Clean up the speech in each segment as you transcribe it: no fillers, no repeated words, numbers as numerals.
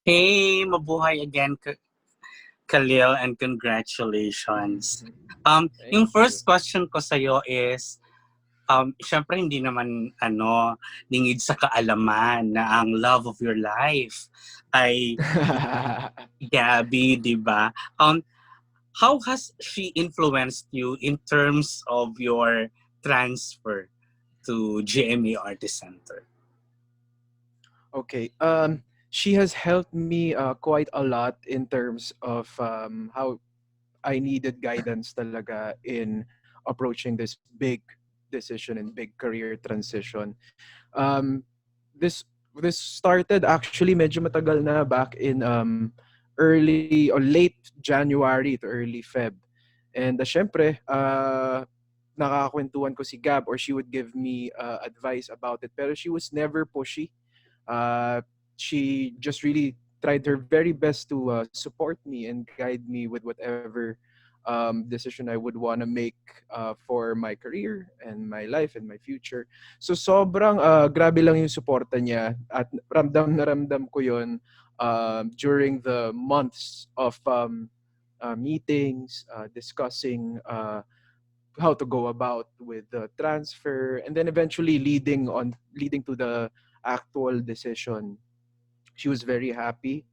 Hey, mabuhay again, Khalil, and congratulations. Yung Thank you. first question ko sa'yo is, syempre hindi naman lingid sa kaalaman na ang love of your life ay Gabby, di ba? How has she influenced you in terms of your transfer to GMA Artist Center? Okay. She has helped me quite a lot in terms of how I needed guidance talaga in approaching this big decision and big career transition. Um, this this started actually medyo matagal na back in early or late January to early Feb. And syempre, nakakakwentuhan ko si Gab or she would give me advice about it. Pero she was never pushy. Uh, she just really tried her very best to support me and guide me with whatever decision I would want to make for my career and my life and my future. So sobrang grabe lang yung suporta niya at ramdam na ramdam ko yun during the months of meetings, discussing how to go about with the transfer, and then eventually leading to the actual decision. She was very happy.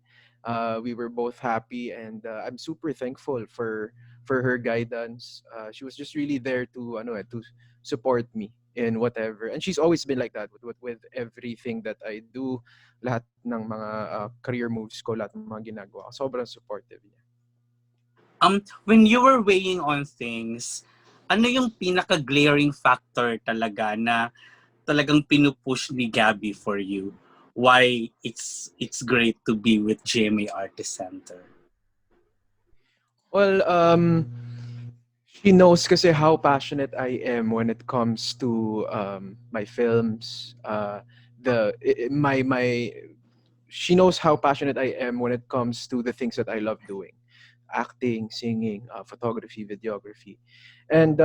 We were both happy, and I'm super thankful for her guidance. She was just really there to to support me in whatever, and she's always been like that with everything that I do, lahat ng mga career moves ko, lahat ng mga ginagawa ko. Sobrang supportive niya. When you were weighing on things, ano yung pinaka-glaring factor talaga na talagang pinupush ni Gabby for you? Why it's great to be with GMA Artist Center? Well, she knows kasi how passionate I am when it comes to my films. My she knows how passionate I am when it comes to the things that I love doing, acting, singing, photography, videography, and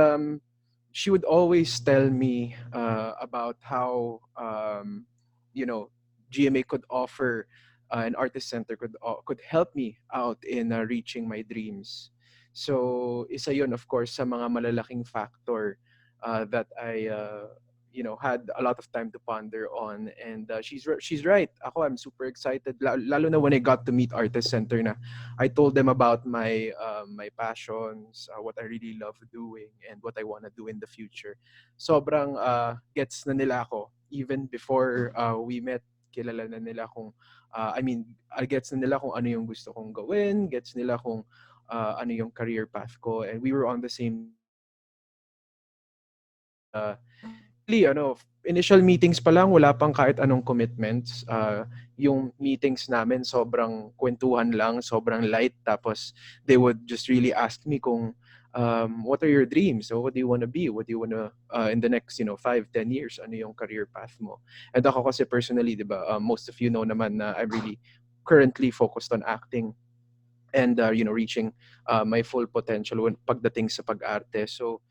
she would always tell me about how GMA could offer an artist center could help me out in reaching my dreams. So isa yun of course sa mga malalaking factor that I had a lot of time to ponder on, and she's right. I'm super excited lalo na when I got to meet artist center na I told them about my passions, what I really love doing, and what I want to do in the future. Sobrang gets na nila ako even before we met. Kilala na nila kung gets na nila kung ano yung gusto kong gawin, gets nila kung ano yung career path ko, and we were on the same really, initial meetings pa lang, wala pang kahit anong commitments. Yung meetings namin, sobrang kwentuhan lang, sobrang light. Tapos, they would just really ask me kung, what are your dreams? So, what do you want to be? What do you want to, in the next, 5, 10 years, ano yung career path mo? And ako kasi personally, di ba, most of you know naman na I'm really currently focused on acting and, reaching my full potential pagdating sa pag-arte. So,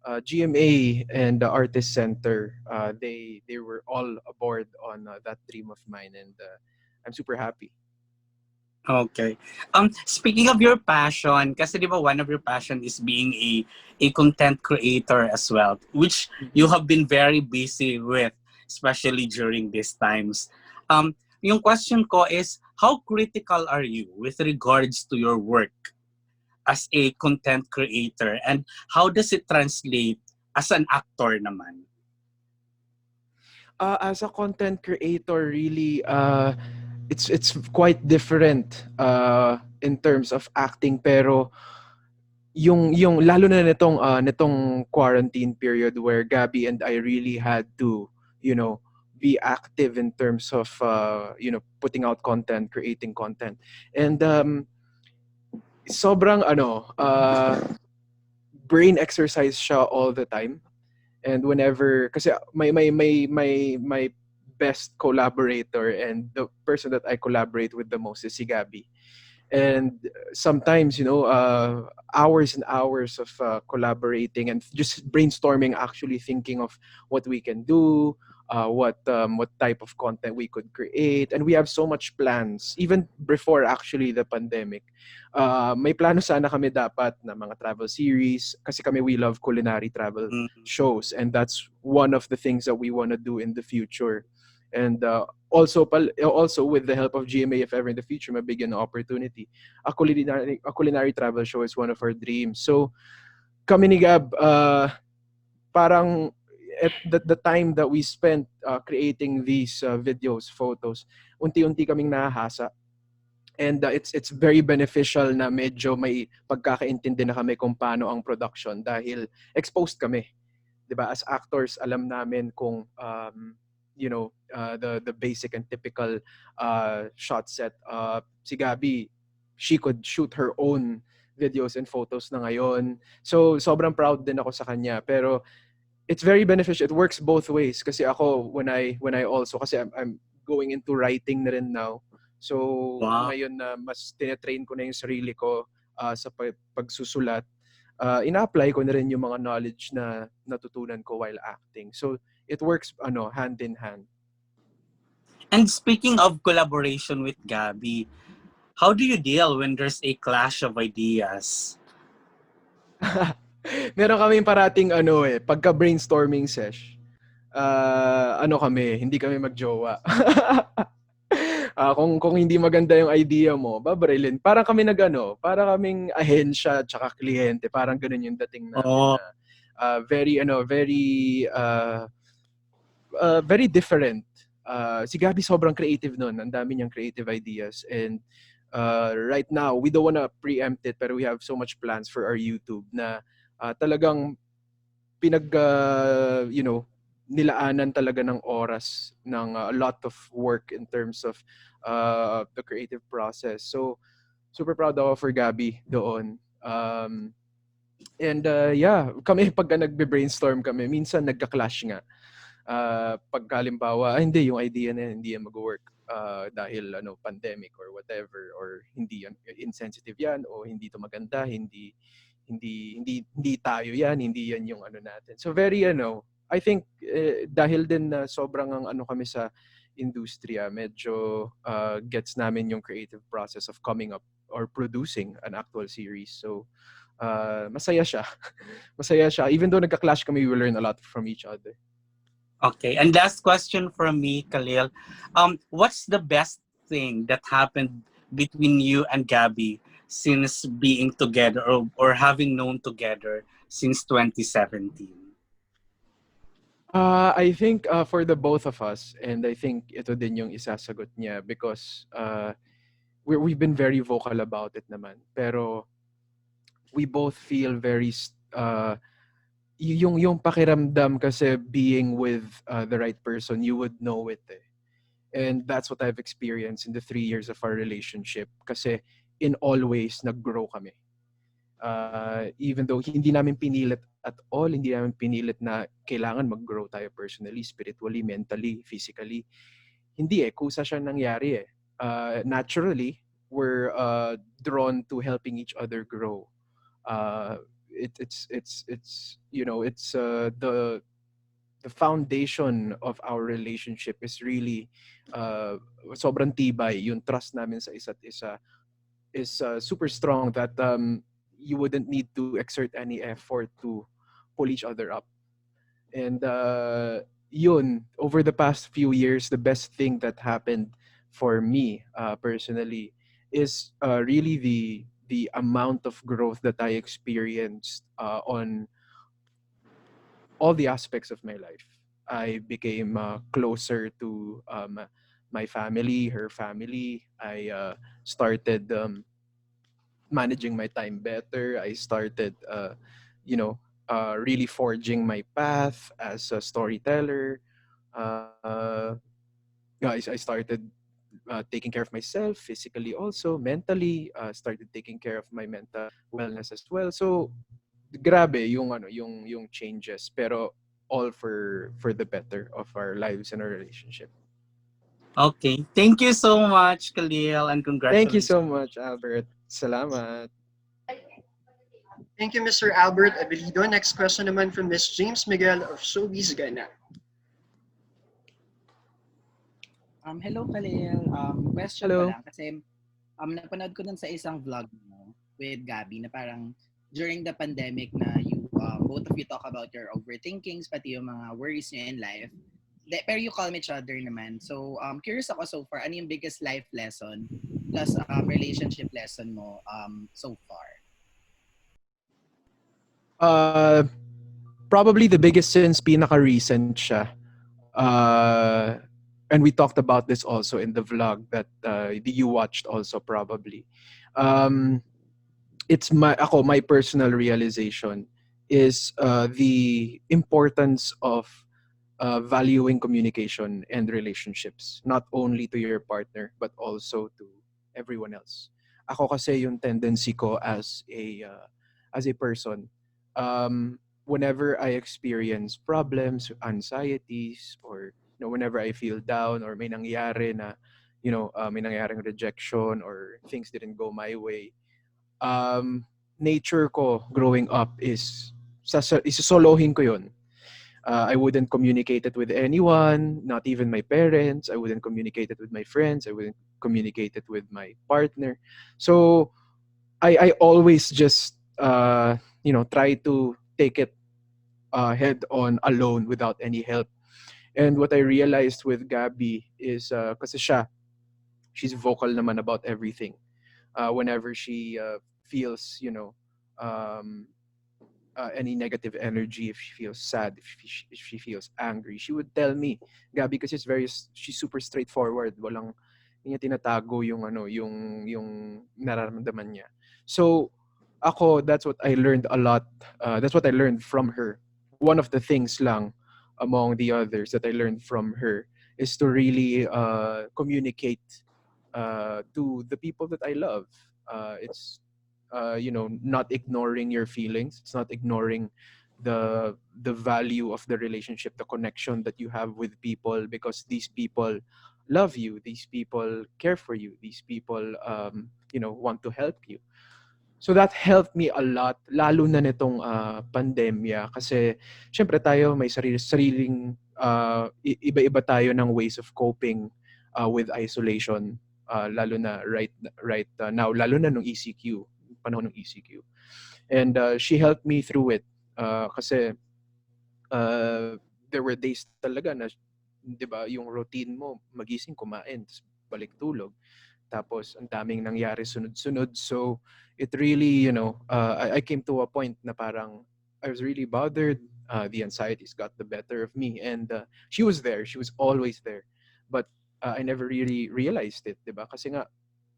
GMA and the Artist Center, they were all aboard on that dream of mine, and I'm super happy. Okay. Speaking of your passion, kasi di ba one of your passion is being a content creator as well, which you Mhm. have been very busy with, especially during these times. Yung question ko is, how critical are you with regards to your work as a content creator, and how does it translate as an actor naman? As a content creator, really, it's quite different in terms of acting, pero yung lalo na nitong quarantine period where Gabby and I really had to, be active in terms of putting out content, creating content. And sobrang brain exercise siya all the time. And whenever kasi my best collaborator and the person that I collaborate with the most is si Gabby. And sometimes, hours and hours of collaborating and just brainstorming, actually thinking of what we can do, what type of content we could create. And we have so much plans even before actually the pandemic. May plano sana kami dapat na mga travel series, kasi kami, we love culinary travel Mm. shows, and that's one of the things that we want to do in the future. And also with the help of GMA, if ever in the future mabigyan ng opportunity, a culinary travel show is one of our dreams. So kami ni Gab, parang at the time that we spent creating these videos, photos, unti-unti kaming nahahasa. And it's very beneficial na medyo may pagkakaintindi na kami kung paano ang production, dahil exposed kami. 'Di ba? As actors, alam namin kung the basic and typical shot set. Si Gabby, she could shoot her own videos and photos na ngayon. So sobrang proud din ako sa kanya. Pero it's very beneficial. It works both ways, kasi ako, when I also, kasi I'm going into writing na rin now. So Wow. ngayon na mas tinetrain ko na yung sarili ko sa pagsusulat, ina-apply ko na rin yung mga knowledge na natutunan ko while acting. So it works hand in hand. And speaking of collaboration with Gabby, how do you deal when there's a clash of ideas? Meron kaming parating pagka brainstorming sesh. Hindi kami magjowa. Kung hindi maganda yung idea mo, babarilin. Para kaming ahensya tsaka kliyente. Parang ganun yung dating namin Oh, na very different. Si Gabby sobrang creative nun. Ang dami niyang creative ideas. And right now, we don't wanna preempt it, pero we have so much plans for our YouTube na talagang pinag, nilaanan talaga ng oras, ng a lot of work in terms of the creative process. So, super proud ako for Gabby doon. And yeah, kami pagka nagbe-brainstorm kami, minsan nagka-clash nga. Pag halimbawa, hindi, yung idea na yan, hindi yan mag-work dahil pandemic or whatever, or hindi yan, insensitive yan, o hindi to maganda, hindi tayo yan, hindi yan yung natin. So very I think dahil din na sobrang ang kami sa industriya, medyo gets namin yung creative process of coming up or producing an actual series. So masaya siya. Masaya siya. Even though nagka-clash kami, we will learn a lot from each other. okay. And last question from me, Khalil. What's the best thing that happened between you and Gabby since being together, or having known together since 2017? I think for the both of us, and I think ito din yung isasagot niya, because we've been very vocal about it naman. Pero we both feel very yung pakiramdam, kasi being with the right person, you would know it eh. And that's what I've experienced in the 3 years of our relationship, kasi in all ways nag-grow kami. Even though hindi namin pinilit at all, hindi namin pinilit na kailangan mag-grow tayo personally, spiritually, mentally, physically. Hindi eh, kusa siya nangyari eh. Naturally, we're drawn to helping each other grow. It's the foundation of our relationship is really sobrang tibay. Yung trust namin sa isa't isa is super strong, that you wouldn't need to exert any effort to pull each other up. And yun, over the past few years, the best thing that happened for me personally is really the amount of growth that I experienced on all the aspects of my life. I became closer to my family, her family. I started managing my time better. I started, really forging my path as a storyteller. Uh, I started taking care of myself physically, also mentally. Started taking care of my mental wellness as well. So grabe yung changes, pero all for the better of our lives and our relationship. Okay. Thank you so much, Khalil, and Thank you congratulations. so much, Albert. Salamat. Thank you, Mr. Albert Abelido. Next question naman from Miss James Miguel of Showbiz Gana. Hello Kalil. Question ko Hello. lang kasi napanood ko dun sa isang vlog mo with Gabby na parang during the pandemic na you both of you talk about your overthinkings pati yung mga worries niyo in life. Pero you calm each other naman. So curious ako so far, ano yung biggest life lesson plus relationship lesson mo so far? Uh, Probably the biggest since pinaka-recent siya. Uh, and we talked about this also in the vlog that you watched also probably. Um, it's my personal realization is the importance of valuing communication and relationships, not only to your partner but also to everyone else. Ako kasi yung tendency ko as a person, whenever I experience problems, anxieties, or whenever I feel down or may nangyari na may nangyaring rejection or things didn't go my way, nature ko growing up is isosolohin ko yun. I wouldn't communicate it with anyone, not even my parents. I wouldn't communicate it with my friends. I wouldn't communicate it with my partner. So I always just try to take it head on alone without any help. And what I realized with Gabby is kasi she's vocal naman about everything. Whenever she feels um, any negative energy, if she feels sad, if she feels angry, she would tell me. Gabby kasi she's super straightforward. Hindi niya tinatago yung nararamdaman niya. So ako, that's what I learned a lot. That's what I learned from her. One of the things lang among the others that I learned from her is to really communicate to the people that I love. It's not ignoring your feelings. It's not ignoring the value of the relationship, the connection that you have with people, because these people love you. These people care for you. These people want to help you. So that helped me a lot, lalo na nitong pandemya. Kasi syempre tayo may sariling iba-iba tayo ng ways of coping with isolation. Lalo na right now, lalo na nung ECQ, panahon ng ECQ. And she helped me through it. Kasi there were days talaga na, 'di ba, yung routine mo, magising, kumain, tapos balik tulog. Tapos ang daming nangyari sunod-sunod. So it really, I came to a point na parang I was really bothered. The anxieties got the better of me, and she was there. She was always there, but I never really realized it, 'di ba? Kasi nga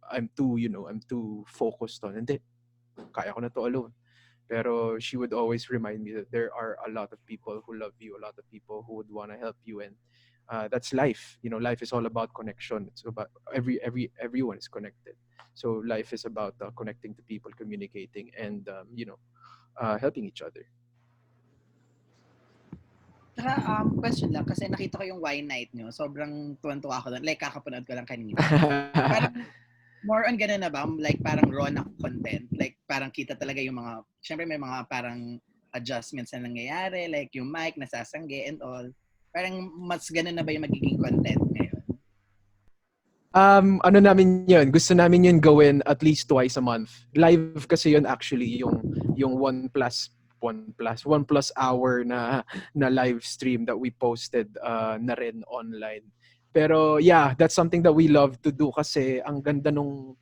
I'm too focused on, hindi, kaya ko na to alone. Pero she would always remind me that there are a lot of people who love you, a lot of people who would want to help you, and that's life. Life is all about connection. It's about everyone is connected. So life is about connecting to people, communicating, and helping each other. Saka, question lang, kasi nakita ko yung wine night nyo. Sobrang tuwan-tuwa ako doon. Like, kakapanood ko lang kanina. Parang, more on ganun na ba? Like, parang raw na content. Like, parang kita talaga yung mga, syempre may mga parang adjustments na nangyayari. Like, yung mic, nasasangge and all. Parang, mas ganun na ba yung magiging content ngayon? Ano namin yun? Gusto namin yun gawin at least twice a month. Live kasi yun actually, yung 1 plus hour na live stream that we posted na rin online. Pero yeah, that's something that we love to do kasi ang ganda nung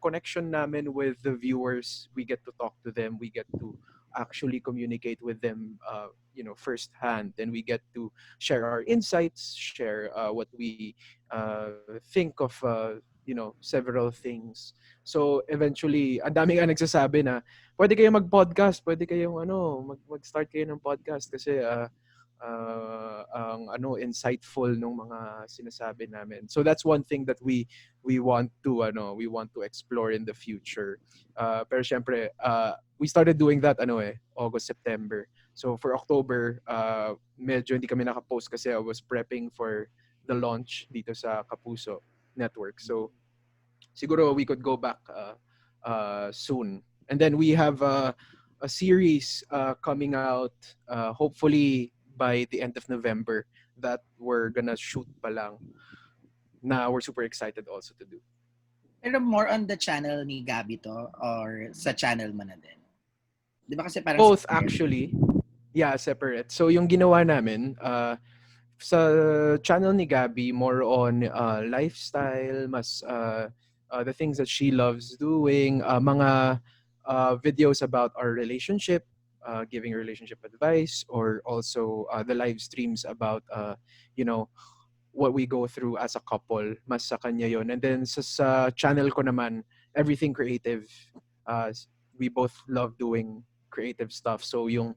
connection namin with the viewers. We get to talk to them. We get to actually communicate with them firsthand, and we get to share our insights, share what we think of several things. So eventually, ang dami nga nagsasabi na pwede kayong mag-podcast, pwede kayong mag-start kayo ng podcast kasi ang insightful nung mga sinasabi namin. So that's one thing that we want to explore in the future. Pero syempre, we started doing that August, September. So for October, medyo hindi kami nakapost kasi I was prepping for the launch dito sa Kapuso network. So siguro we could go back soon. And then we have a series coming out hopefully by the end of November that we're gonna shoot pa lang na we're super excited also to do. Pero more on the channel ni Gabby to or sa channel mo na din? Di ba kasi parang Both separate? actually. Yeah, separate. So yung ginawa namin, sa channel ni Gabby, more on lifestyle, mas the things that she loves doing, mga videos about our relationship, giving relationship advice, or also the live streams about, you know, what we go through as a couple, mas sa kanya yon. And then sa channel ko naman, everything creative. We both love doing creative stuff. So yung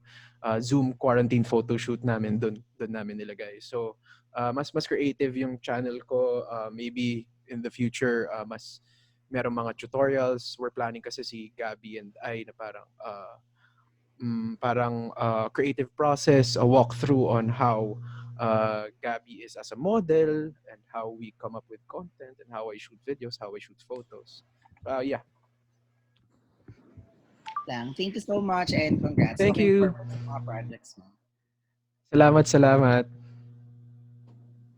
Zoom quarantine photo shoot namin doon namin nilagay. So mas creative yung channel ko. Maybe in the future mas merong mga tutorials. We're planning kasi si Gabby and I na parang creative process, a walkthrough on how Gabby is as a model and how we come up with content and how I shoot videos, how I shoot photos. Yeah. Lang. Thank you so much and congrats. Thank Looking you. forward sa mga projects mo. Salamat.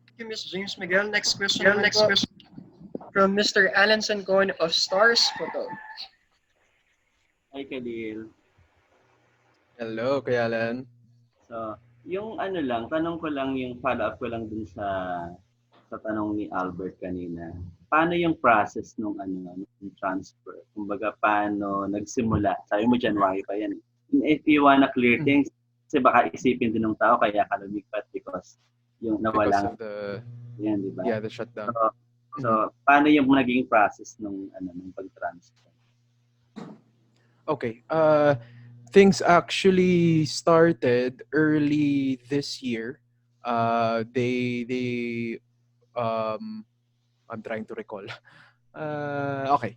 Thank you, Ms. James Miguel. Next question naman po from Mr. Alan Sancon of Stars Photo. Hi, Khalil. Hello, Kuya Alan. So, yung ano lang, tanong ko lang, yung follow-up ko lang dun sa tanong ni Albert kanina. Paano yung process nung nung transfer? Kumbaga, paano nagsimula? Sabi mo, January pa yan. If you wanna clear things, kasi baka isipin din ng tao, kaya ka lumipat because yung Because nawala. of the Yan, di ba? yeah, the shutdown. So, paano yung naging process nung pag-transfer? Okay. Things actually started early this year. They I'm trying to recall. Okay.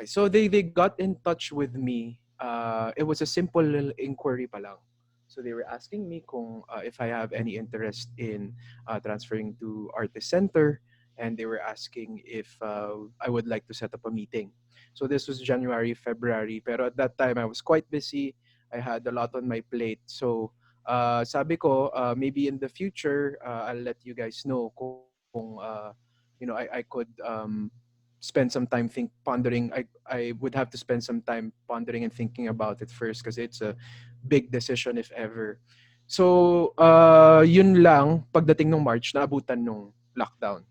So they got in touch with me. It was a simple little inquiry pa lang. So they were asking me kung if I have any interest in transferring to Artist Center, and they were asking if I would like to set up a meeting. So this was January, February, pero at that time I was quite busy. I had a lot on my plate. So sabi ko, maybe in the future, I'll let you guys know kung I could spend some time pondering. I would have to spend some time pondering and thinking about it first because it's a big decision if ever. So yun lang, pagdating ng March, naabutan nung lockdown.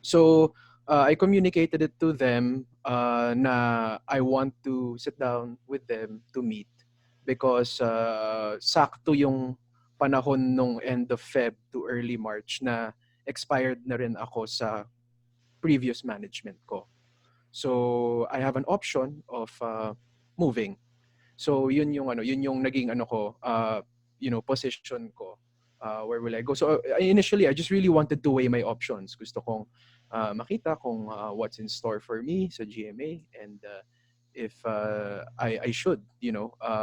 So I communicated it to them na I want to sit down with them to meet because sakto yung panahon nung end of Feb to early March na expired na rin ako sa previous management ko. So I have an option of moving. So yun yung naging position ko. Where will I go? So initially I just really wanted to weigh my options. Gusto kong makita kung what's in store for me sa GMA and if I should,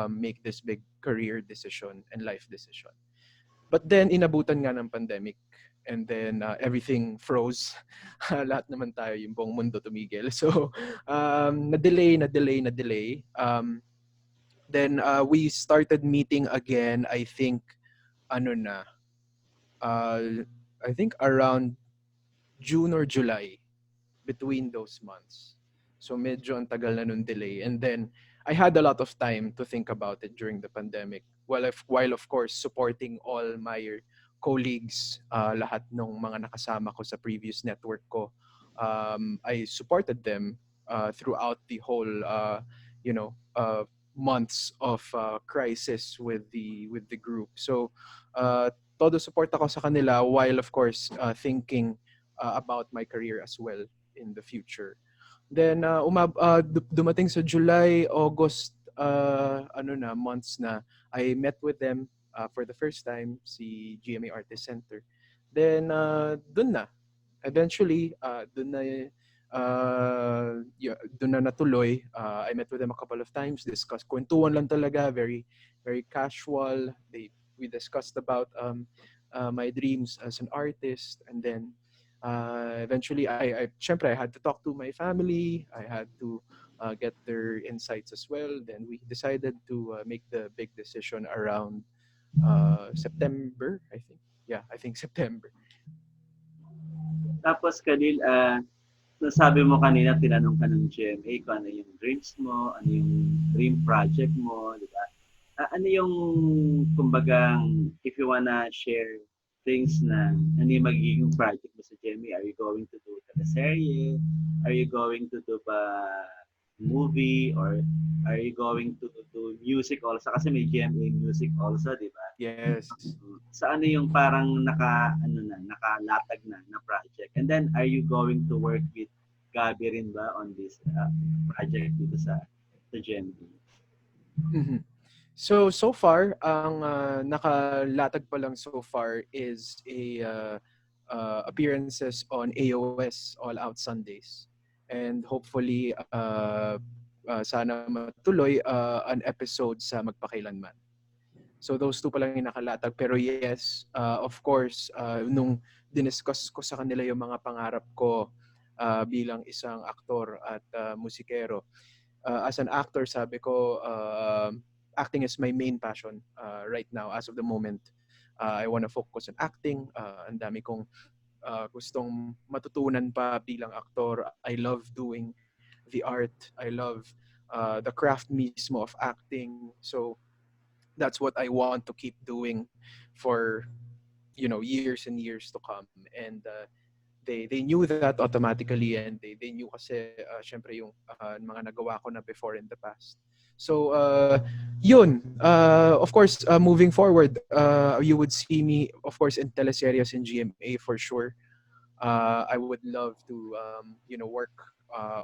make this big career decision and life decision. But then inabutan nga ng pandemic and then everything froze. Lahat naman tayo, yung buong mundo tumigil. So na-delay. Then we started meeting again, I think I think around June or July, between those months. So medyo ang tagal na nung delay. And then I had a lot of time to think about it during the pandemic. While of course supporting all my colleagues, lahat ng mga nakasama ko sa previous network ko, I supported them throughout the whole months of crisis with the group. So todo support ako sa kanila while of course thinking about my career as well in the future. Then dumating sa July, August months na I met with them for the first time si GMA Artist Center. Then dun na eventually dun na natuloy. I met with them a couple of times, discussed kwentuhan lang talaga, very very casual. We discussed about my dreams as an artist. And then eventually, syempre, I had to talk to my family. I had to get their insights as well. Then we decided to make the big decision around September, I think. Yeah, I think September. Tapos Khalil, nasabi mo kanina, tinanong ka ng GMA kung ano yung dreams mo, ano yung dream project mo, di ba? Ano yung, kumbaga, if you wanna share things na ano yung magiging project mo sa GMA? Are you going to do teleserye? Are you going to do ba movie? Or are you going to do music also? Kasi may GMA music also, di ba? Yes. Sa ano yung parang nakalatag na project? And then, are you going to work with Gabbi rin ba on this project dito sa GMA? Mhm. So far, ang nakalatag pa lang so far is appearances on AOS All Out Sundays. And hopefully, sana matuloy an episode sa Magpakailanman. So those two pa lang yung nakalatag. Pero yes, of course, nung diniscuss ko sa kanila yung mga pangarap ko bilang isang aktor at musikero, as an actor, sabi ko, acting is my main passion right now as of the moment. I want to focus on acting. Ang dami kong gustong matutunan pa bilang aktor. I love doing the art. I love the craft mismo of acting. So that's what I want to keep doing for years and years to come. And they knew that automatically, and they knew kasi syempre yung mga nagawa ko na before in the past. So yun, of course, moving forward, you would see me of course in teleseries in GMA for sure. I would love to work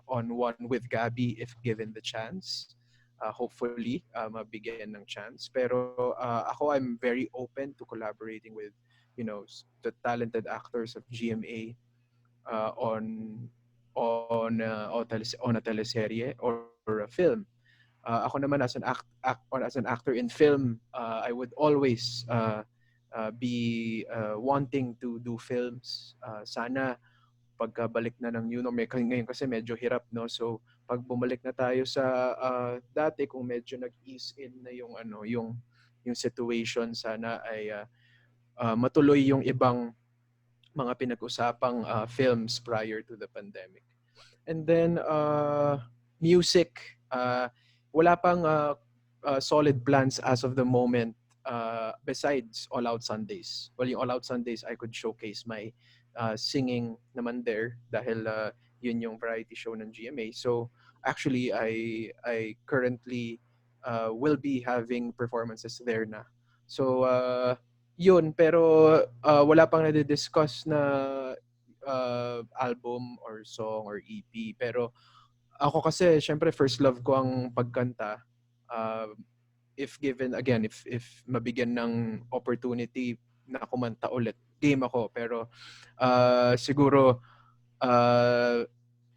on one with Gabbi if given the chance. Hopefully mabigyan ng chance, pero ako, I'm very open to collaborating with the talented actors of GMA on a teleserye or a film. Ako naman as as an actor in film, I would always be wanting to do films. Sana pagkabalik na ng new norm, ngayon kasi medyo hirap, no? So pag bumalik na tayo sa dati, kung medyo nag-ease in na yung situation, sana ay matuloy yung ibang mga pinag-usapang films prior to the pandemic. And then music, wala pang solid plans as of the moment besides All Out Sundays. Well, yung All Out Sundays, I could showcase my singing naman there dahil yun yung variety show ng GMA. So actually, I currently will be having performances there na. So yun, pero wala pang nade-discuss na album or song or EP. Pero ako kasi, syempre, first love ko ang pagkanta. If given, again, if mabigyan ng opportunity na kumanta ulit, game ako. Pero siguro,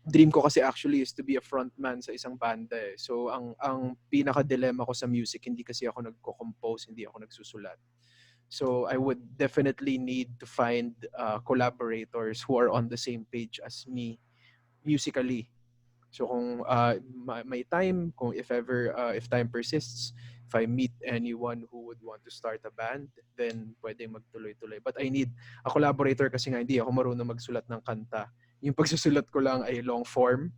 dream ko kasi actually is to be a frontman sa isang banda eh. So ang pinaka-dilemma ko sa music, hindi kasi ako nagko-compose, hindi ako nagsusulat. So I would definitely need to find collaborators who are on the same page as me musically. So kung may time, kung if ever, if time persists, if I meet anyone who would want to start a band, then pwedeng magtuloy-tuloy. But I need a collaborator kasi nga hindi ako marunong magsulat ng kanta. Yung pagsusulat ko lang ay long form.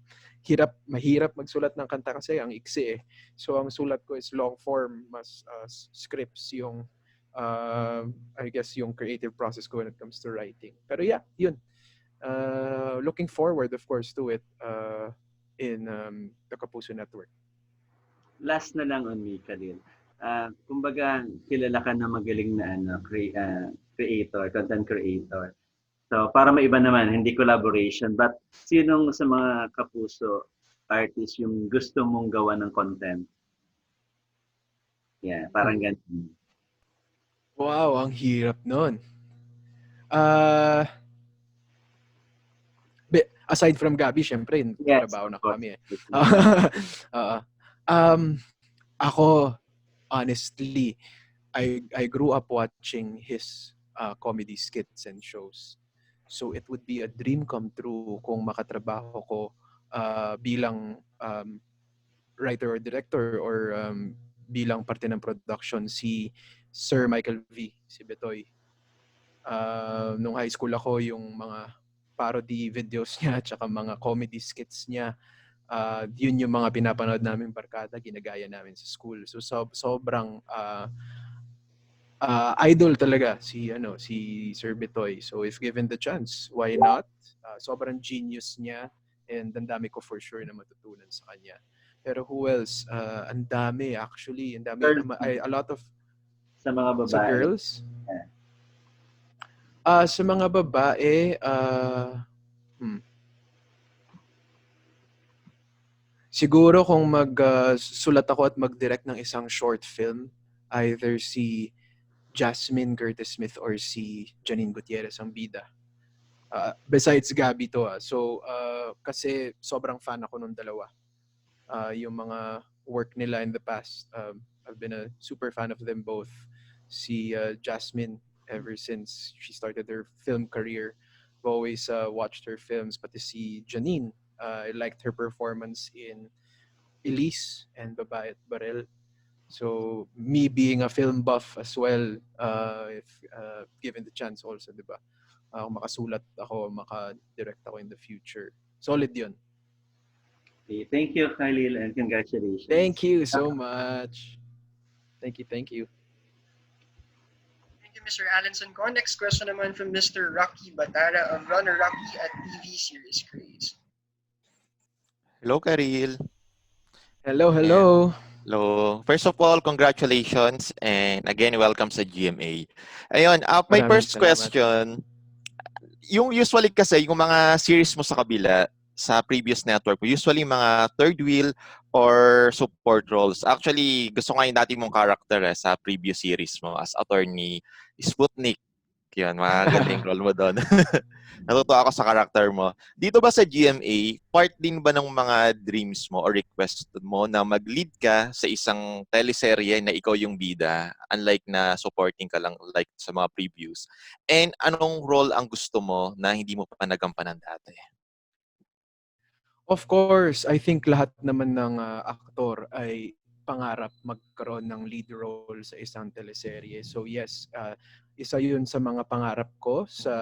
Mahirap magsulat ng kanta kasi ang iksi eh. So ang sulat ko is long form, mas scripts yung I guess yung creative process ko when it comes to writing. Pero yeah, yun. Looking forward of course to it in the Kapuso network. Last na lang on me, Khalil. Kumbaga, kilala ka na magaling na creator, content creator. So, para maiba naman, hindi collaboration, but sinong sa mga Kapuso artist yung gusto mong gawa ng content? Yeah, parang ganun. Wow, ang hirap nun. Aside from Gabbi, syempre, trabaho na kami eh. Ako, honestly, I grew up watching his comedy skits and shows. So it would be a dream come true kung makatrabaho ko bilang writer or director or bilang parte ng production si Sir Michael V, si Betoy. Nung high school ako, yung mga parody videos niya at saka mga comedy skits niya, yun yung mga pinapanood namin barkada, ginagaya namin sa school. So sobrang idol talaga si Sir Betoy. So if given the chance, why not? Sobrang genius niya and ang dami ko for sure na matutunan sa kanya. Pero who else? Ang dami actually, ang dami a lot of Sa mga babae. sa girls. Sa mga babae, siguro kung sulat ako at mag-direct ng isang short film, either si Jasmine Curtis Smith or si Janine Gutierrez ang bida. Besides Gabbi to. So, kasi sobrang fan ako nung dalawa. Yung mga work nila in the past, I've been a super fan of them both. Si Jasmine, ever since she started her film career, I've always watched her films. Pati si Janine, I liked her performance in Elise and Babae at Barel. So me being a film buff as well, if given the chance also, di ba? Makasulat ako, maka-direct ako in the future. Solid yun. Okay. Thank you, Khalil, and congratulations. Thank you so much. Thank you. Thank you, Mr. Alanson Ko. Next question naman from Mr. Rocky Batara of Runner Rocky at TV Series Craze. Hello, Karil. Hello. Hello. First of all, congratulations and again, welcome sa GMA. Ayun, my Maraming first question, yung usually kasi, yung mga series mo sa kabila, sa previous network mo, usually mga third wheel or support roles. Actually, gusto nga yung dati mong character sa previous series mo as attorney Sputnik. Yun, maganda yung role mo doon. Natutuwa ako sa character mo. Dito ba sa GMA, part din ba ng mga dreams mo or request mo na mag-lead ka sa isang teleserye na ikaw yung bida, unlike na supporting ka lang like sa mga previews? And anong role ang gusto mo na hindi mo pa nagampanan dati? Of course, I think lahat naman ng aktor ay pangarap magkaroon ng lead role sa isang teleserye. So yes, isa yun sa mga pangarap ko sa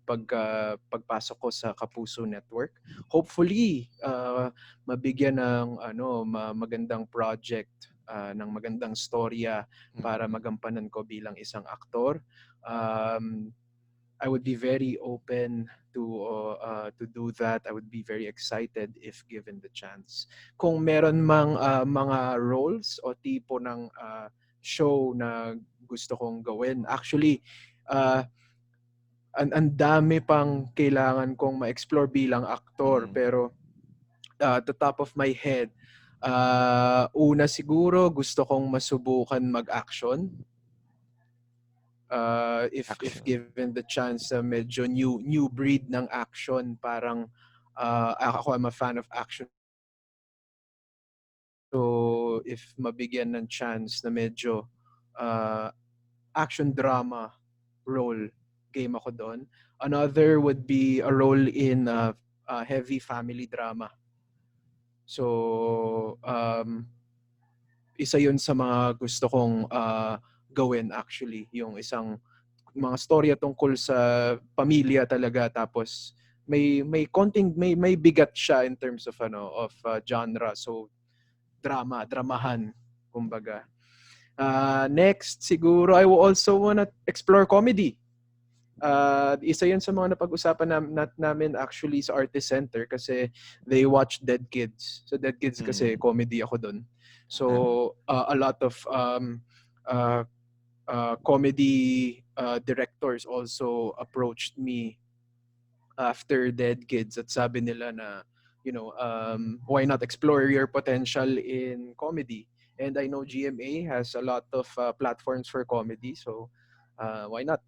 pagpasok ko sa Kapuso Network. Hopefully, mabigyan ng magandang project, ng magandang storya para magampanan ko bilang isang aktor. I would be very open to do that. I would be very excited if given the chance. Kung meron mang mga roles o tipo ng show na gusto kong gawin, actually ang dami pang kailangan kong ma-explore bilang aktor, pero at the top of my head, una siguro gusto kong masubukan mag-action. If given the chance, medyo new breed ng action, parang ako, I'm a fan of action. So if mabigyan ng chance na medyo action drama role, game ako doon. Another would be a role in heavy family drama. So isa yun sa mga gusto kong gawin actually, yung isang mga storya tungkol sa pamilya talaga, tapos may konting may bigat siya in terms of genre. So dramahan kumbaga. Next siguro I will also wanna explore comedy. Isa yun sa mga napag-usapan namin actually sa Artist Center kasi they watch Dead Kids. So Dead Kids kasi comedy ako doon. So a lot of comedy directors also approached me after Dead Kids at sabi nila na why not explore your potential in comedy? And I know GMA has a lot of platforms for comedy, so why not?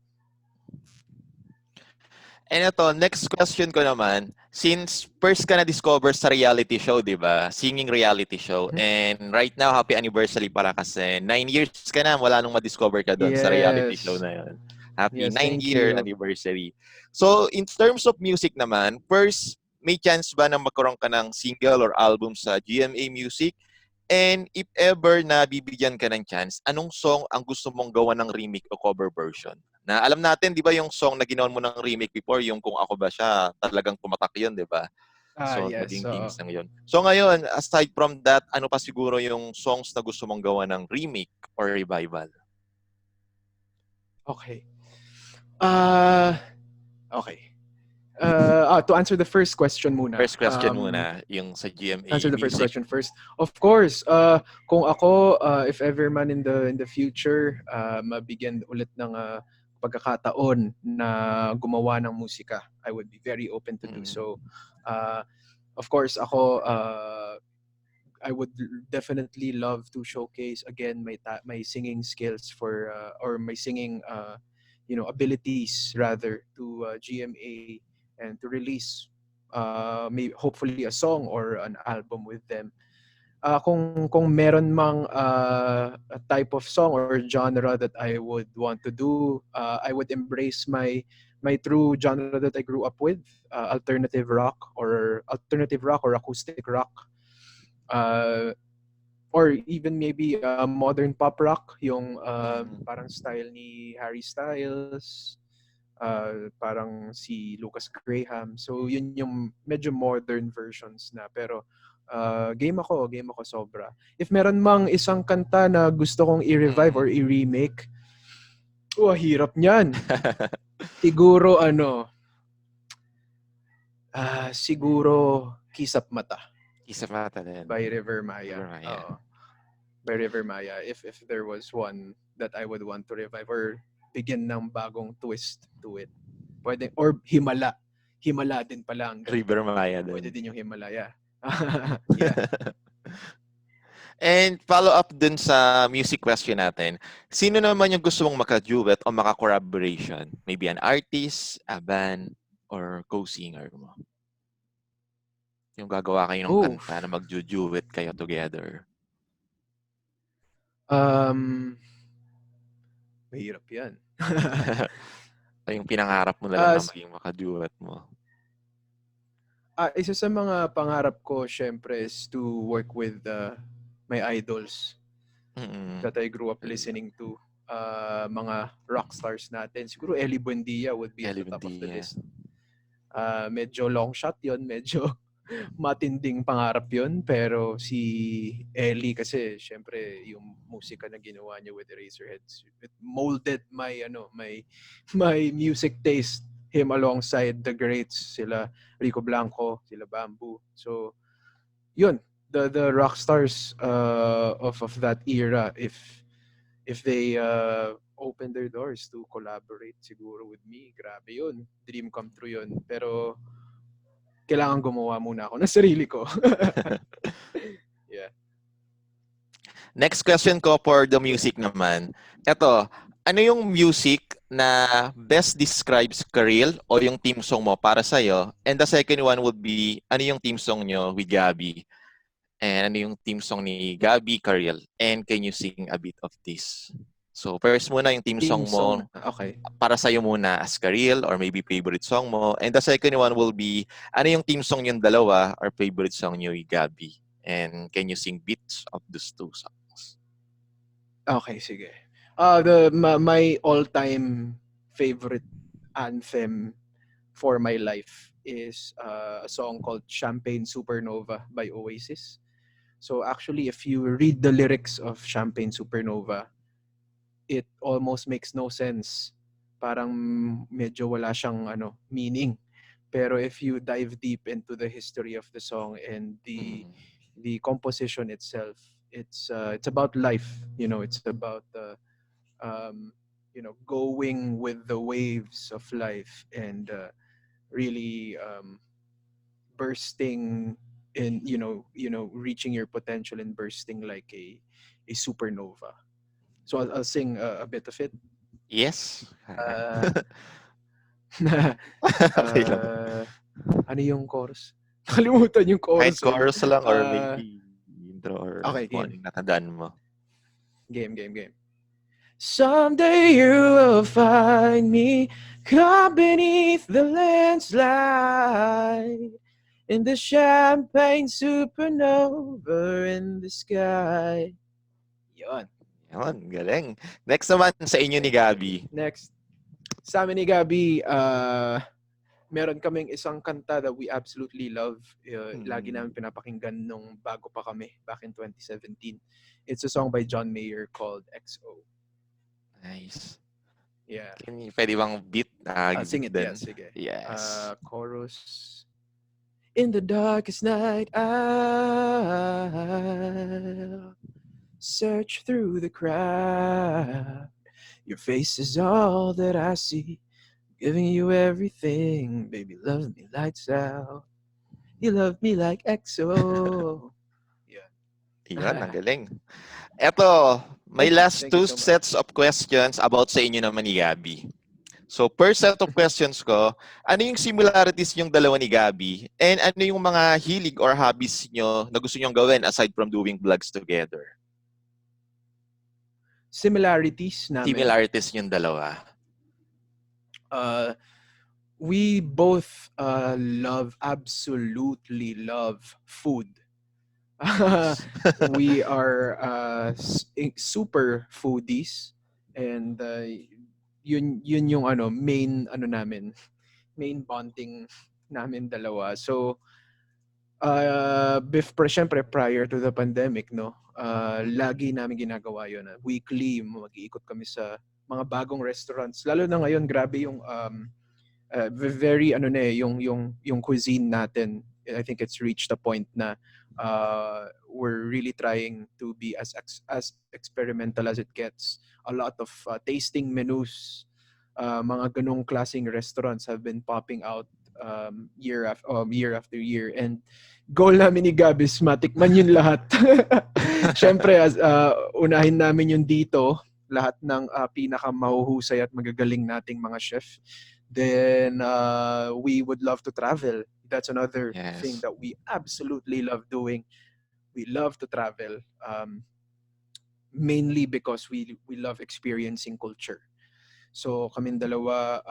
And ito, next question ko naman, since first ka na-discover sa reality show, di ba? Singing reality show. And right now, happy anniversary para kasi 9 years ka na, wala nung ma-discover ka doon sa reality show na yun. Happy Yes, thank 9-year you. anniversary. So, in terms of music naman, first, may chance ba na magkaroon ka ng single or album sa GMA Music? And if ever na bibigyan ka ng chance, anong song ang gusto mong gawa ng remake o cover version? Na alam natin, di ba yung song na ginawan mo ng remake before, yung Kung Ako Ba Siya, talagang tumatak yun, di ba? So, Yes. naging kings na yun. So, ngayon, aside from that, ano pa siguro yung songs na gusto mong gawa ng remake or revival? Okay. Okay. To answer the first question muna. First question muna, yung sa GMA Answer the first Music. question first. Of course, kung ako, if ever man in the future, mabigyan ulit ng pagkakataon na gumawa ng musika, I would be very open to do so. Of course, ako, I would definitely love to showcase again my singing skills or my singing abilities rather to GMA and to release maybe hopefully a song or an album with them. Kung meron mang a type of song or genre that I would want to do, I would embrace my true genre that I grew up with, alternative rock or acoustic rock. Or even maybe modern pop rock, yung parang style ni Harry Styles, parang si Lucas Graham. So yun yung medyo modern versions na, pero game ako sobra. If meron mang isang kanta na gusto kong i-revive or i-remake, hirap niyan. Siguro siguro Kisap Mata. Kisap Mata din. By River Maya. By River Maya. If there was one that I would want to revive or bigyan ng bagong twist to it. Pwede, or Himala. Himala din pala. River Maya din. Pwede din yung Himalaya. Yeah. And follow up dun sa music question natin. Sino naman yung gusto mong maka-duet o maka-collaboration? Maybe an artist, a band, or co-singer mo? Yung gagawa kayo ng kanta na mag-duet kayo together. Mahirap yan. Yung pinangarap mo na lang na maging maka-duet mo. Isa sa mga pangarap ko, syempre, is to work with my idols that I grew up listening to. Mga rock stars natin. Siguro Ellie Buendia would be at the top of the list. Medyo long shot yon, medyo matinding pangarap yon, pero si Ellie kasi syempre yung musika na ginawa niya with Eraserheads, it molded my music taste, him alongside the greats, sila Rico Blanco, sila Bamboo. So yun, the rock stars of that era, if they open their doors to collaborate siguro with me, grabe yun, dream come true yun. Pero kailangan gumawa muna ako ng sarili ko. Yeah. Next question ko for the music naman. Ito, ano yung music na best describes KHALIL o yung team song mo para sa'yo? And the second one would be, ano yung team song nyo with Gabbi? And ano yung team song ni Gabbi, KHALIL? And can you sing a bit of this? So, first muna yung team song mo. Okay. Para sa'yo muna as KHALIL or maybe favorite song mo. And the second one will be, ano yung team song yung dalawa or favorite song nyo ni Gabbi? And can you sing bits of those two songs? Okay, sige. My all-time favorite anthem for my life is a song called Champagne Supernova by Oasis. So actually, if you read the lyrics of Champagne Supernova, it almost makes no sense. Parang medyo wala siyang meaning. Pero if you dive deep into the history of the song and the composition itself, it's about life. It's about going with the waves of life and really bursting in reaching your potential and bursting like a supernova. So I'll sing a bit of it. Yes. Okay lang. Ano yung chorus? Kalimutan yung chorus. Kahit chorus lang or maybe intro or okay, game. natandaan mo. Game. Someday you will find me caught beneath the landslide in the champagne supernova in the sky. Yon. Yun, galing. Next naman sa inyo ni Gabby. Next. Sa amin ni Gabby, meron kaming isang kanta that we absolutely love. Lagi namin pinapakinggan nung bago pa kami back in 2017. It's a song by John Mayer called XO. Nice. Yeah. Pwede bang beat? Sing it, din? yeah, sige. Yes. Chorus. In the darkest night, I'll search through the crowd. Your face is all that I see. Giving you everything, baby, love me lights out. You love me like XO. Yeah. Yun, ang galing. Eto, may last Thank you two so much. sets of questions about sa inyo naman ni Gabby. So, per set of questions ko, ano yung similarities yung dalawa ni Gabby? And ano yung mga hilig or hobbies nyo na gusto nyong gawin aside from doing vlogs together? Similarities namin. Similarities yung dalawa. We both absolutely love food. We are super foodies, and yun yung main bonding namin dalawa. So syempre prior to the pandemic, no, lagi namin ginagawa yun. Weekly mag-iikot kami sa mga bagong restaurants. Lalo na ngayon, grabe yung very yung cuisine natin. I think it's reached a point na we're really trying to be as experimental as it gets. A lot of tasting menus, mga ganong klaseng restaurants have been popping out year after year, and goal namin ni Gabby is matikman yun lahat. Syempre, unahin namin yun dito, lahat ng pinakamahuhusay at magagaling nating mga chef. Then we would love to travel. That's another thing that we absolutely love doing. We love to travel, mainly because we love experiencing culture. So kaming dalawa,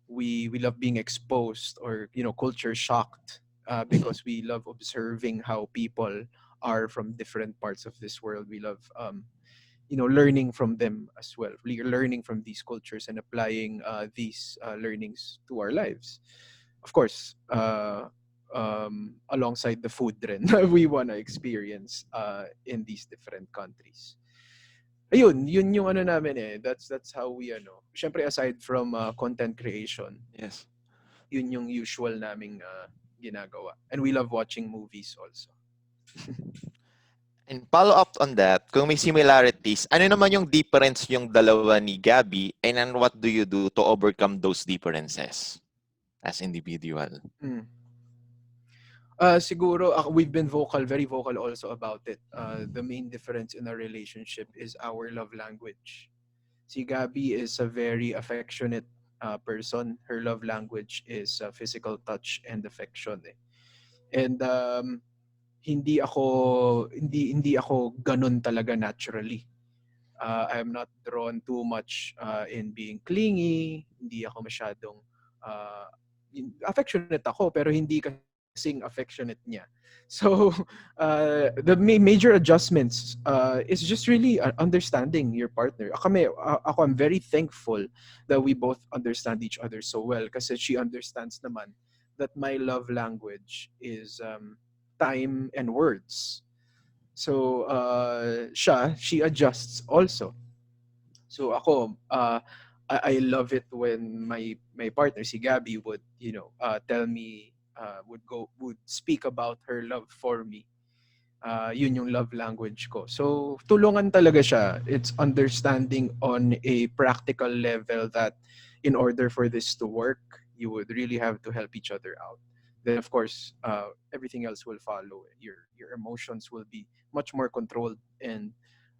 we love being exposed or culture shocked, because we love observing how people are from different parts of this world. We love learning from them as well, learning from these cultures and applying these learnings to our lives. Of course, alongside the food rin we want to experience in these different countries. Ayun, yun yung namin eh. That's how we syempre aside from content creation. Yes. Yun yung usual naming ginagawa. And we love watching movies also. And follow up on that, kung may similarities, ano naman yung difference yung dalawa ni Gabby, and then what do you do to overcome those differences as individual? Siguro we've been very vocal also about it. The main difference in our relationship is our love language. Si Gabby is a very affectionate person. Her love language is physical touch and affection. And hindi ako ganun talaga naturally. I'm not drawn too much in being clingy. Hindi ako masyadong affectionate ako, pero hindi kasing affectionate niya. So the major adjustments is just really understanding your partner. I'm very thankful that we both understand each other so well, kasi she understands naman that my love language is time and words. So she adjusts also. So ako, I love it when my partner si Gabby would tell me, would speak about her love for me. Yun yung love language ko. So tulungan talaga siya. It's understanding on a practical level that in order for this to work, you would really have to help each other out. Then of course, everything else will follow. Your emotions will be much more controlled, and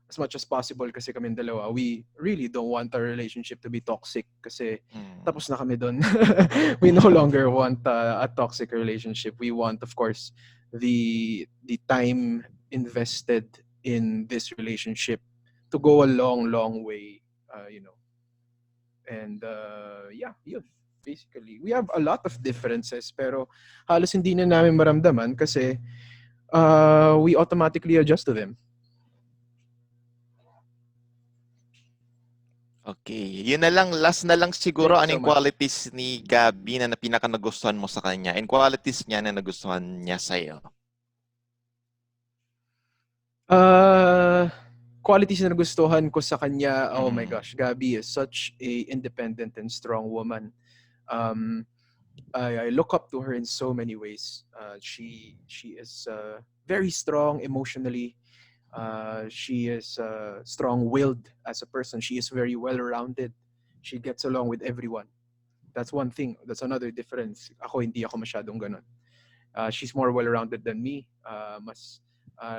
as much as possible, kasi kami dalawa, we really don't want our relationship to be toxic, kasi tapos na kami doon. We no longer want a toxic relationship. We want, of course, the time invested in this relationship to go a long way, you know. And yeah, yun. Basically, we have a lot of differences pero halos hindi na namin maramdaman kasi we automatically adjust to them. Okay. Yun na lang, last na lang siguro, Thank you so anong much. qualities ni Gabby na pinaka nagustuhan mo sa kanya and qualities niya na nagustuhan niya sa'yo? Qualities na nagustuhan ko sa kanya, oh my Mm. gosh, Gabby is such a independent and strong woman. I look up to her in so many ways. She is very strong emotionally. She is strong-willed as a person. She is very well-rounded. She gets along with everyone. That's one thing. That's another difference. Ako hindi ako masyadong ganun. She's more well-rounded than me. Mas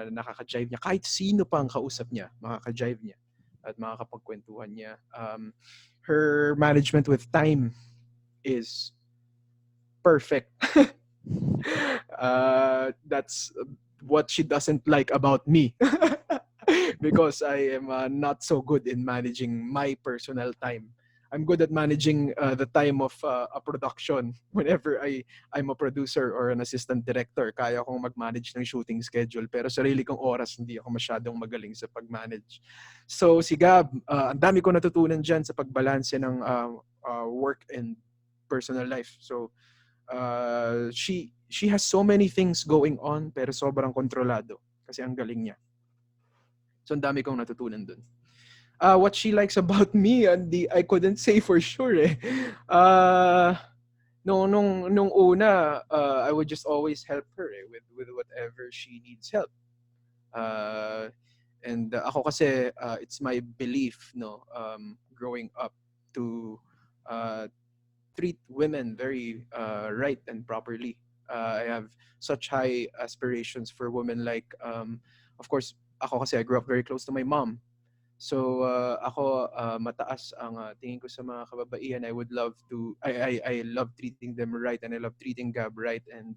nakaka-jive niya. Kahit sino pa ang kausap niya, makaka-jive niya at makakapagkwentuhan niya. Her management with time is perfect. That's what she doesn't like about me. Because I am not so good in managing my personal time. I'm good at managing the time of a production. Whenever I'm a producer or an assistant director, kaya kong mag-manage ng shooting schedule. Pero sarili kong oras, hindi ako masyadong magaling sa pag-manage. So si Gab, ang dami ko natutunan dyan sa pagbalanse ng work and personal life. So she has so many things going on pero sobrang kontrolado kasi ang galing niya. So ang dami kong natutunan dun. What she likes about me, I couldn't say for sure eh. Nung una, I would just always help her with whatever she needs help. And ako kasi, it's my belief, growing up to treat women very right and properly. I have such high aspirations for women. Like, of course, ako kasi I grew up very close to my mom. So ako mataas ang tingin ko sa mga kababaihan. I would love to I love treating them right and I love treating Gab right and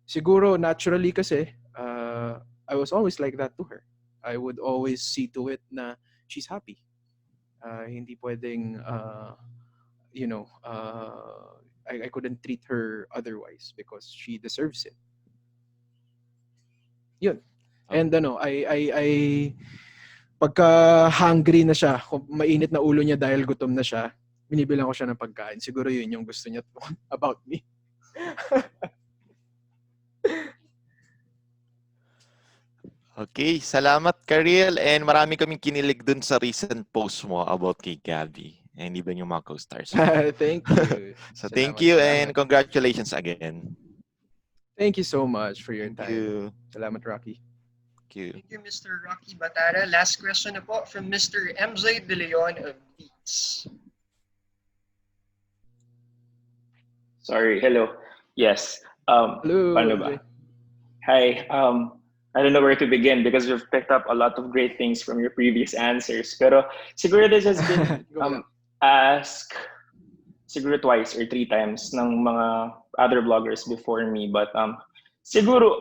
siguro naturally kasi I was always like that to her. I would always see to it na she's happy. Hindi pwedeng I couldn't treat her otherwise because she deserves it. Yun. And I pagka hungry na siya, kung mainit na ulo niya dahil gutom na siya, binibilang ko siya ng pagkain. Siguro yun yung gusto niya about me. Okay, salamat Karil and marami kaming kinilig dun sa recent post mo about kay Gabby and even yung mga co-stars. Thank you. So Salamat, thank you and salamat. congratulations again. Thank you so much for your Thank time. you. Salamat, Rocky. Thank you. Thank you, Mr. Rocky Batara. Last question na po from Mr. MJ De Leon of Beats. Sorry, hello. Yes. Hello, Paano MJ. ba? Hi. I don't know where to begin because you've picked up a lot of great things from your previous answers. Pero siguro this has been asked siguro twice or three times ng mga other bloggers before me. But siguro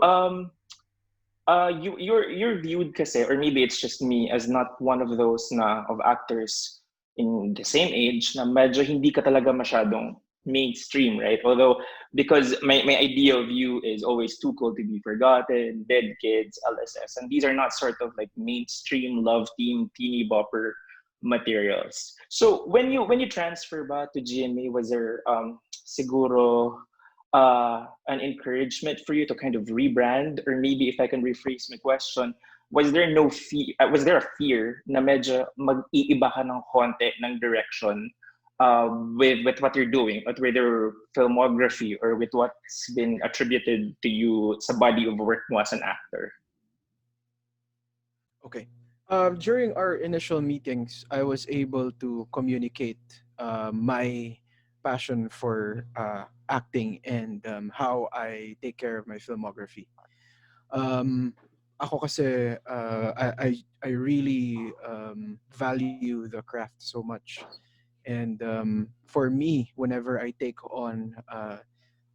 you're viewed kasi, or maybe it's just me, as not one of those of actors in the same age na medyo hindi ka talaga masyadong mainstream, right? Although, because my idea of you is always Too Cool to Be Forgotten, Dead Kids, LSS, and these are not sort of like mainstream love team, teeny bopper materials. So when you transfer ba to GMA, was there siguro an encouragement for you to kind of rebrand, or maybe if I can rephrase my question, was there no fear? Was there a fear na medyo mag-iiba ka ng konti ng direction with what you're doing, with your filmography, or with what's been attributed to you sa body of work mo as an actor? Okay. During our initial meetings, I was able to communicate my passion for acting and how I take care of my filmography. Ako kasi I really value the craft so much. And for me, whenever I take on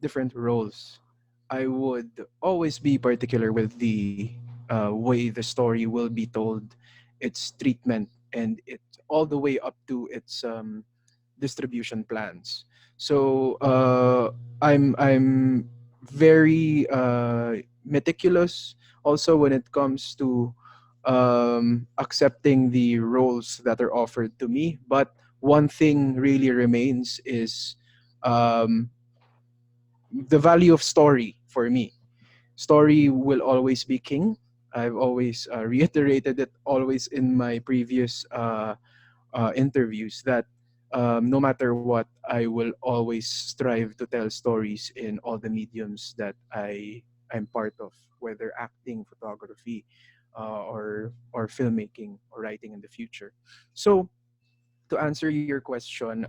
different roles, I would always be particular with the way the story will be told its treatment, and it all the way up to its distribution plans. So I'm very meticulous also when it comes to accepting the roles that are offered to me. But one thing really remains is um, the value of story for me. Story will always be king. I've always reiterated it always in my previous interviews that no matter what, I will always strive to tell stories in all the mediums that I'm part of, whether acting, photography, or filmmaking or writing in the future. So to answer your question,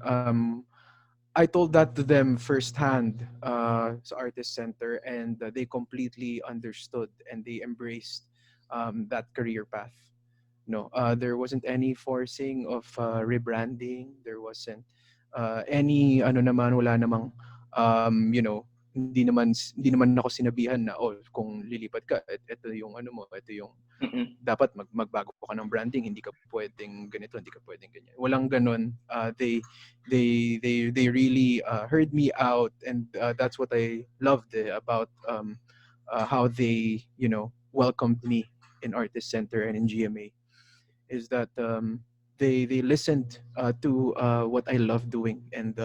I told that to them firsthand sa Artist Center, and they completely understood and they embraced that career path. No, there wasn't any forcing of rebranding. There wasn't any ano naman, wala namang hindi naman ako sinabihan na oh kung lilipat ka ito yung ano mo, ito yung Mm-mm. dapat magbago ka ng branding, hindi ka pwedeng ganito, hindi ka pwedeng ganyan. Walang ganon. They really heard me out, and that's what I loved about how they welcomed me in Artist Center and in GMA, is that they listened to what I love doing, and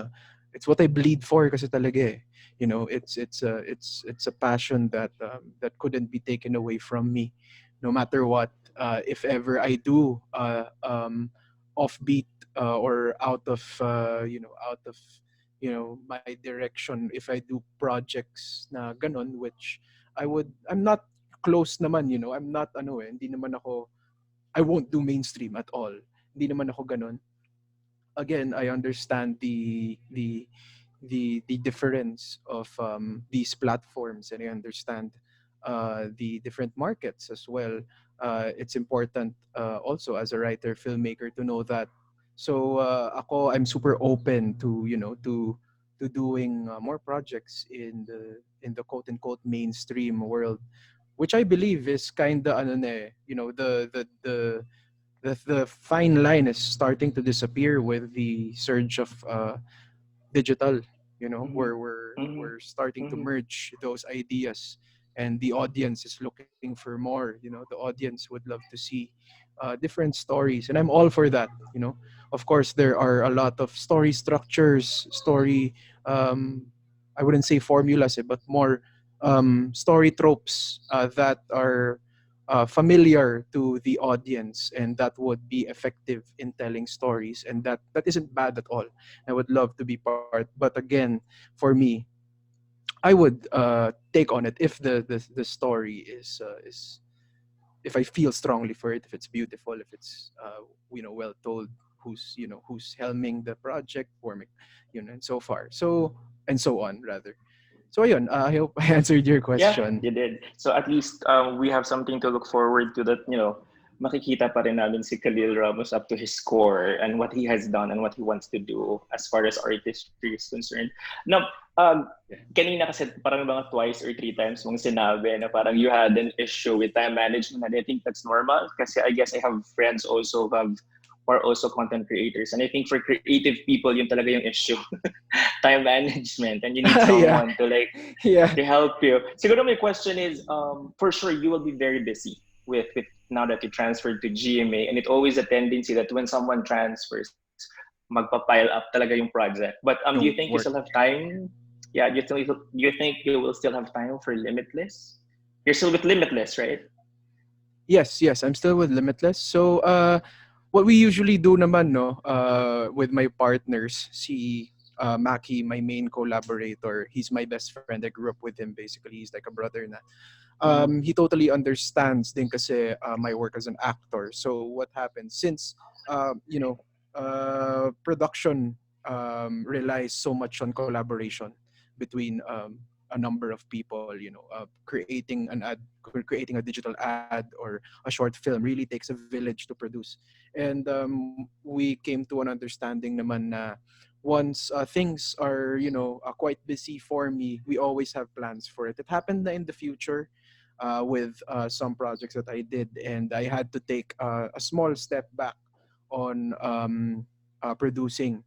it's what I bleed for kasi talaga eh. It's a passion that couldn't be taken away from me, no matter what. If ever I do offbeat or out of my direction, if I do projects na ganon, which I'm not close naman, I'm not hindi naman ako, I won't do mainstream at all. Hindi naman ako ganon. Again, I understand the difference of these platforms, and I understand the different markets as well. It's important also as a writer filmmaker to know that. So I'm super open to to doing more projects in the quote unquote mainstream world, which I believe is kind of ano na eh, the fine line is starting to disappear with the surge of digital. Mhm. We're Mhm. starting to Mhm. merge those ideas, and the audience is looking for more. The audience would love to see different stories, and I'm all for that. Of course there are a lot of story structures, story um I wouldn't say formulas but more story tropes that are familiar to the audience, and that would be effective in telling stories, and that isn't bad at all. I would love to be part, but again, for me, I would take on it if the story is if I feel strongly for it, if it's beautiful, if it's well told, who's helming the project for me, and so far, and so on rather. So ayun, I hope I answered your Yeah, question. you did. So at least we have something to look forward to, that, makikita pa rin namin si Khalil Ramos up to his score and what he has done and what he wants to do as far as artistry is concerned. Now, kanina kasi parang mga twice or three times mong sinabi na parang you had an issue with time management, and I think that's normal kasi I guess I have friends also who are also content creators, and I think for creative people yun talaga yung issue. Time management, and you need Yeah, someone to like yeah. to help you. Siguro my question is, for sure you will be very busy with now that you transferred to GMA, and it always a tendency that when someone transfers, magpa-pile up talaga yung project. But do you think you Work. still have time? Yeah, you think you will still have time for Limitless? You're still with Limitless, right? Yes, I'm still with Limitless. So, what we usually do naman, no, with my partners, si Maki, my main collaborator, he's my best friend. I grew up with him basically. He's like a brother na. Mm-hmm. He totally understands din kasi my work as an actor. So what happens since production relies so much on collaboration between a number of people. Creating a digital ad or a short film really takes a village to produce. And we came to an understanding naman na once things are quite busy for me, we always have plans for it. It happened na in the future. with some projects that I did, and I had to take a small step back on producing.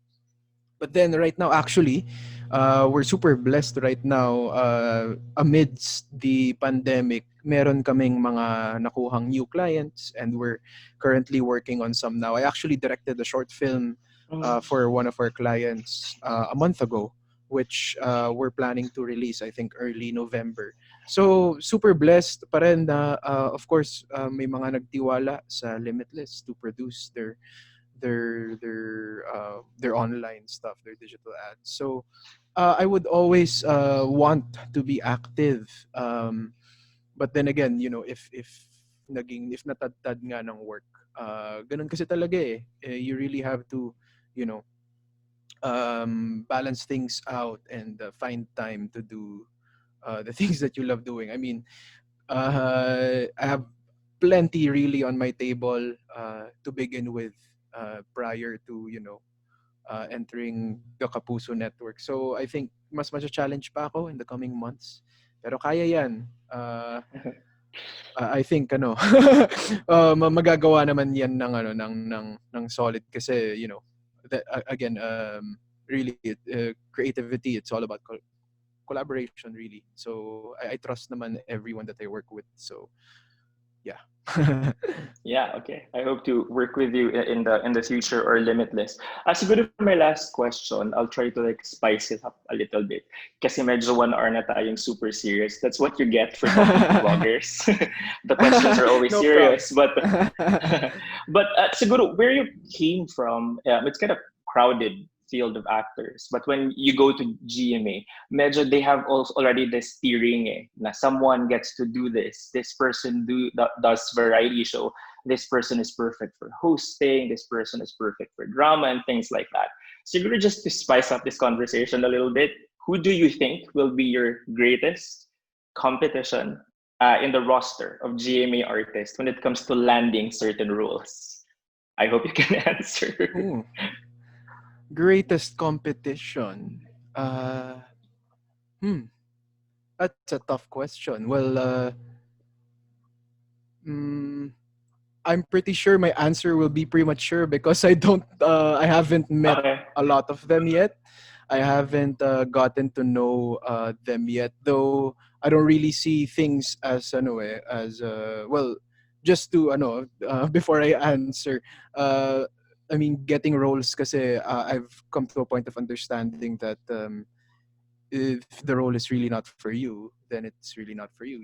But then right now, actually, we're super blessed right now. Amidst the pandemic, meron kaming mga nakuhang new clients, and we're currently working on some now. I actually directed a short film for one of our clients a month ago, which we're planning to release, I think, early November. So, super blessed pa rin na, of course, may mga nagtiwala sa Limitless to produce their online stuff, their digital ads. So I would always want to be active. But then again, if natadtad nga ng work, ganun kasi talaga eh. You really have to, you know, balance things out and find time to do the things that you love doing. I mean, I have plenty really on my table to begin with prior to entering the Kapuso network. So I think mas challenge pa ako in the coming months. Pero kaya yan. I think magagawa naman yan ng solid kasi that, again really creativity, it's all about collaboration really. So I trust naman everyone that I work with. So yeah. Yeah, okay. I hope to work with you in the future or Limitless. As good for my last question, I'll try to like spice it up a little bit. Kasi medyo 1 hour na tayong super serious. That's what you get for talking to vloggers. The questions are always No serious, props. but siguro where you came from, it's kind of crowded field of actors. But when you go to GMA, medyo they have also already this steering na someone gets to do this. This person does variety show. This person is perfect for hosting. This person is perfect for drama and things like that. So just to spice up this conversation a little bit, who do you think will be your greatest competition in the roster of GMA artists when it comes to landing certain roles? I hope you can answer. Ooh. Greatest competition. That's a tough question. Well, I'm pretty sure my answer will be premature because I haven't met Okay. a lot of them yet. I haven't gotten to know them yet, though. I don't really see things as well. Just to before I answer, I mean, getting roles kasi I've come to a point of understanding that if the role is really not for you, then it's really not for you.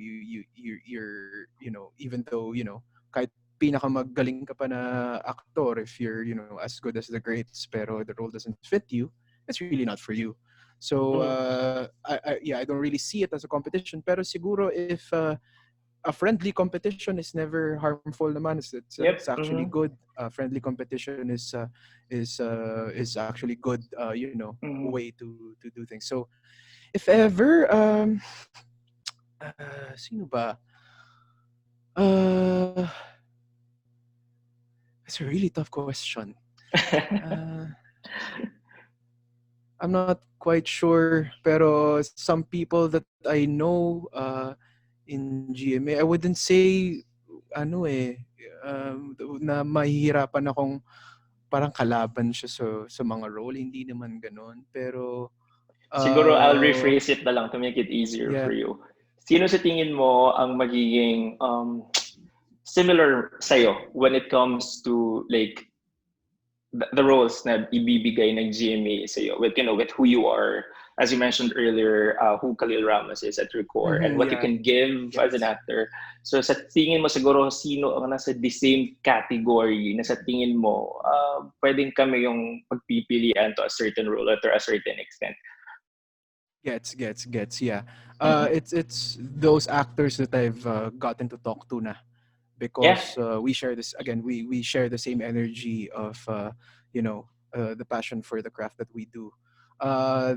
You're even though kahit pinakamagaling ka pa na actor, if you're as good as the greats pero the role doesn't fit you, it's really not for you. So I don't really see it as a competition, pero siguro if a friendly competition is never harmful naman. It's actually good. Friendly competition is actually good way to do things. So if ever sino ba? It's a really tough question. I'm not quite sure, pero some people that I know in GMA, I wouldn't say na mahihirapan akong parang kalaban siya sa mga role, hindi naman ganon. Pero siguro I'll rephrase it na lang to make it easier for you. Sino sa tingin mo ang magiging similar sa'yo when it comes to like the roles na ibibigay ng GMA sa'yo with who you are, as you mentioned earlier, who Khalil Ramos is at your core and what you can give as an actor. So sa tingin mo siguro sino ang nasa the same category na sa tingin mo pwedeng kami yung pagpipilian to a certain role or to a certain extent? Gets, yeah. It's those actors that I've gotten to talk to na. Because we share this again. We share the same energy of the passion for the craft that we do.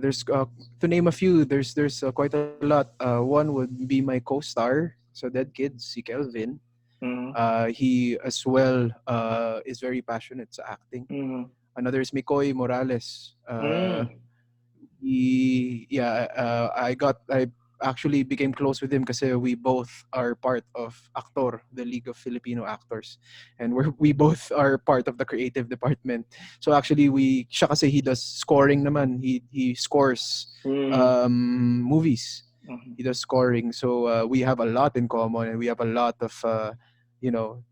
There's to name a few. There's quite a lot. One would be my co-star, so Dead Kids, si Kelvin. He as well is very passionate sa acting. Another is Mikoy Morales. I actually became close with him kasi we both are part of Actor, the League of Filipino Actors, and we both are part of the creative department. So actually siya kasi he does scoring naman. He scores movies. He does scoring. So we have a lot in common, and we have a lot of you know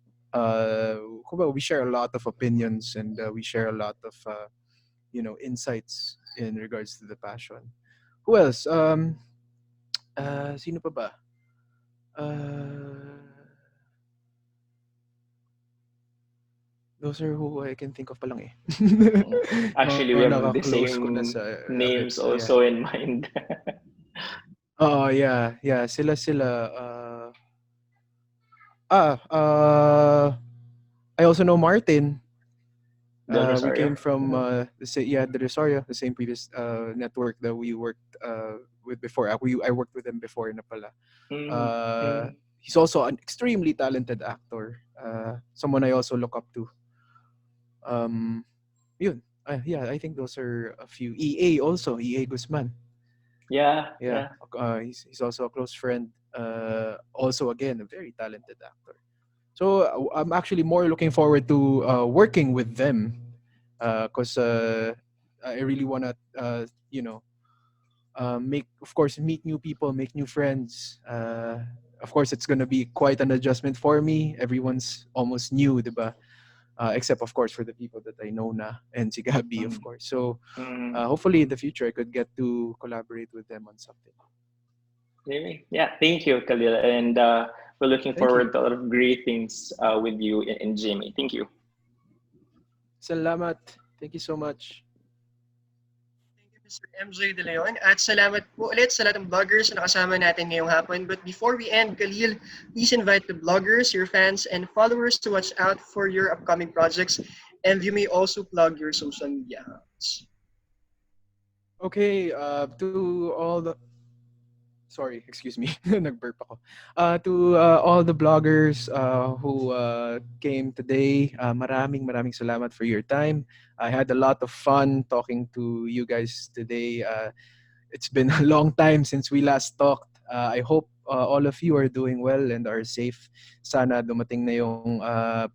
we share a lot of opinions, and we share a lot of insights in regards to the passion. Who else? Sino pa ba? Those are who I can think of pa lang eh. Actually, we Mga have the naka-close ko na same sa rabbit. names So, yeah. also in mind. Oh, yeah. Yeah, sila. I also know Martin. Del We Rosario. came from the Rosario, the same previous network that we worked with before. I worked with him before na pala. He's also an extremely talented actor. Someone I also look up to. Yun. Yeah, I think those are a few. EA also, EA Guzman. Yeah. He's also a close friend. Also, again, a very talented actor. So I'm actually more looking forward to working with them because I really want to, meet new people, make new friends. Of course, it's going to be quite an adjustment for me. Everyone's almost new, diba? Except, of course, for the people that I know na, and si Gabbi, of course. So hopefully in the future, I could get to collaborate with them on something. Maybe. Yeah, thank you, Khalil. And we're looking Thank forward you. to a lot of great things with you and Jimmy. Thank you. Salamat. Thank you so much. Thank you, Mr. MJ De Leon. At salamat po ulit sa lahat ng vloggers na nakasama natin ngayong hapon. But before we end, Khalil, please invite the vloggers, your fans, and followers to watch out for your upcoming projects. And you may also plug your social media accounts. Okay, to all the... Sorry, excuse me. Nag-burp ako. To all the bloggers who came today, maraming salamat for your time. I had a lot of fun talking to you guys today. It's been a long time since we last talked. I hope all of you are doing well and are safe. Sana dumating na yung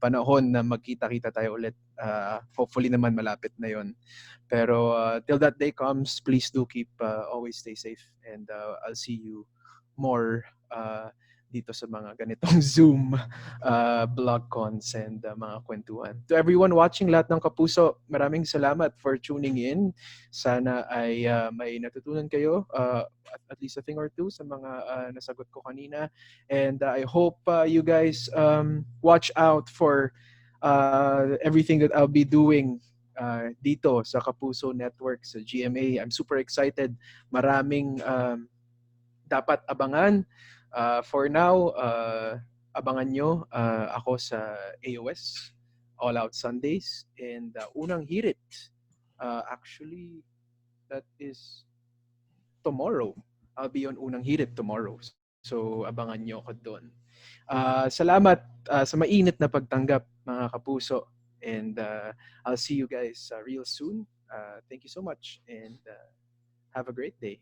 panahon na magkita-kita tayo ulit. Hopefully naman malapit na yon. Pero till that day comes, please do keep always stay safe, and I'll see you more dito sa mga ganitong Zoom blog cons and mga kwentuhan. To everyone watching, lahat ng Kapuso, maraming salamat for tuning in. Sana ay may natutunan kayo, at least a thing or two sa mga nasagot ko kanina. And I hope you guys watch out for everything that I'll be doing dito sa Kapuso Network, sa GMA. I'm super excited. Maraming dapat abangan. For now, abangan nyo ako sa AOS, All Out Sundays, and Unang Hirit. Actually, that is tomorrow. I'll be on Unang Hirit tomorrow. So, abangan nyo ako doon. Salamat sa mainit na pagtanggap, mga Kapuso. And I'll see you guys real soon. Thank you so much, and have a great day.